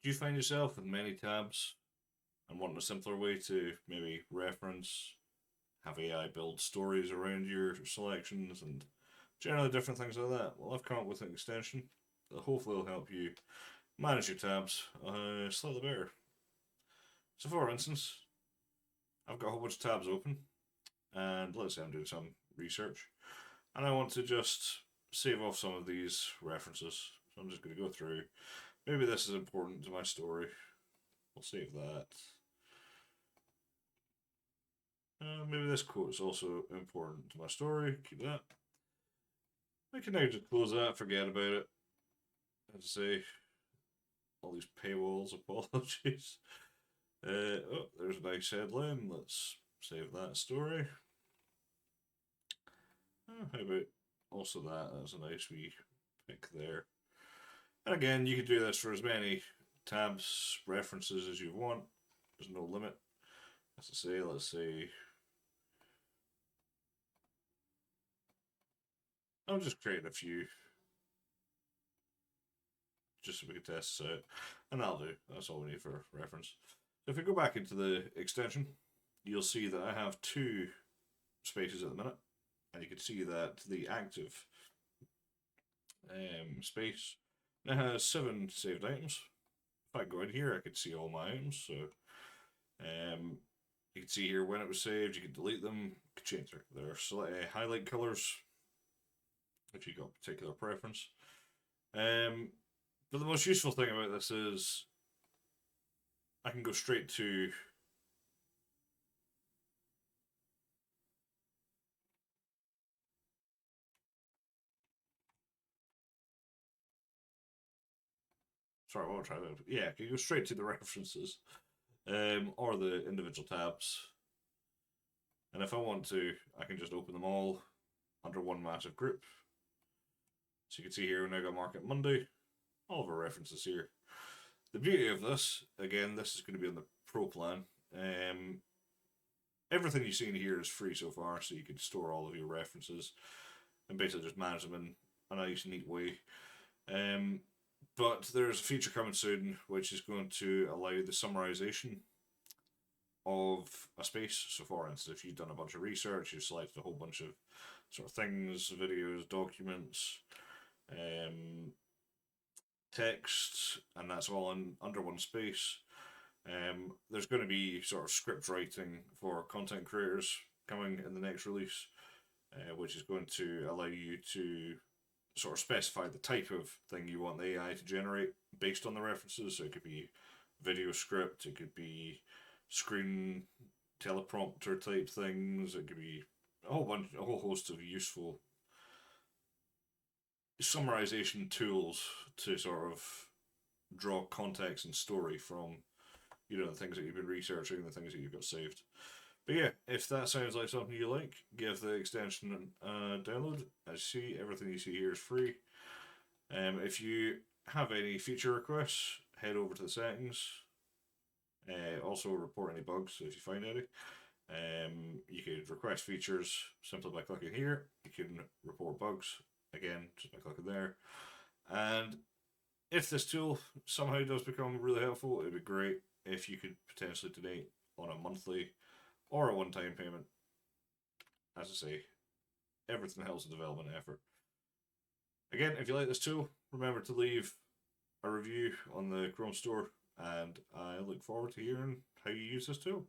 Do you find yourself with many tabs and wanting a simpler way to maybe reference, have AI build stories around your selections, and generally different things like that? Well, I've come up with an extension that hopefully will help you manage your tabs slightly better. So, for instance, I've got a whole bunch of tabs open, and let's say I'm doing some research, and I want to just save off some of these references. So, I'm just going to go through. Maybe this is important to my story. We'll save that. Maybe this quote is also important to my story. Keep that. I can now just close that, forget about it. As I say, all these paywalls, apologies. Oh, there's a nice headline. Let's save that story. How about also that? That's a nice wee pick there. And again, you can do this for as many tabs, references as you want. There's no limit. As I say, let's say I'll just create a few just so we can test this out. And that'll do. That's all we need for reference. So if we go back into the extension, you'll see that I have two spaces at the minute. And you can see that the active space now has 7 saved items. If I go in here, I could see all my items. So you can see here when it was saved. You can delete them. You can change their highlight colors if you've got a particular preference. But the most useful thing about this is I can go straight to sorry, I won't try that. Yeah, I can go straight to the references or the individual tabs. And if I want to, I can just open them all under one massive group. So you can see here, we now got Market Monday, all of our references here. The beauty of this, again, this is going to be on the Pro plan. Everything you've seen here is free so far, so you can store all of your references and basically just manage them in a nice, neat way. But there's a feature coming soon which is going to allow the summarization of a space. So, for instance, if you've done a bunch of research, you've selected a whole bunch of sort of things, videos, documents, text, and that's all under one space. There's going to be sort of script writing for content creators coming in the next release, which is going to allow you to sort of specify the type of thing you want the AI to generate based on the references. So it could be video script, it could be screen teleprompter type things, it could be a whole host of useful summarization tools to sort of draw context and story from the things that you've been researching, the things that you've got saved. But yeah, if that sounds like something you like, give the extension a download. As you see, everything you see here is free. If you have any feature requests, head over to the settings. Also report any bugs if you find any. You can request features simply by clicking here. You can report bugs, again, just by clicking there. And if this tool somehow does become really helpful, it'd be great if you could potentially donate on a monthly or a one-time payment. As I say, everything helps the development effort. Again, if you like this tool, remember to leave a review on the Chrome store, and I look forward to hearing how you use this tool.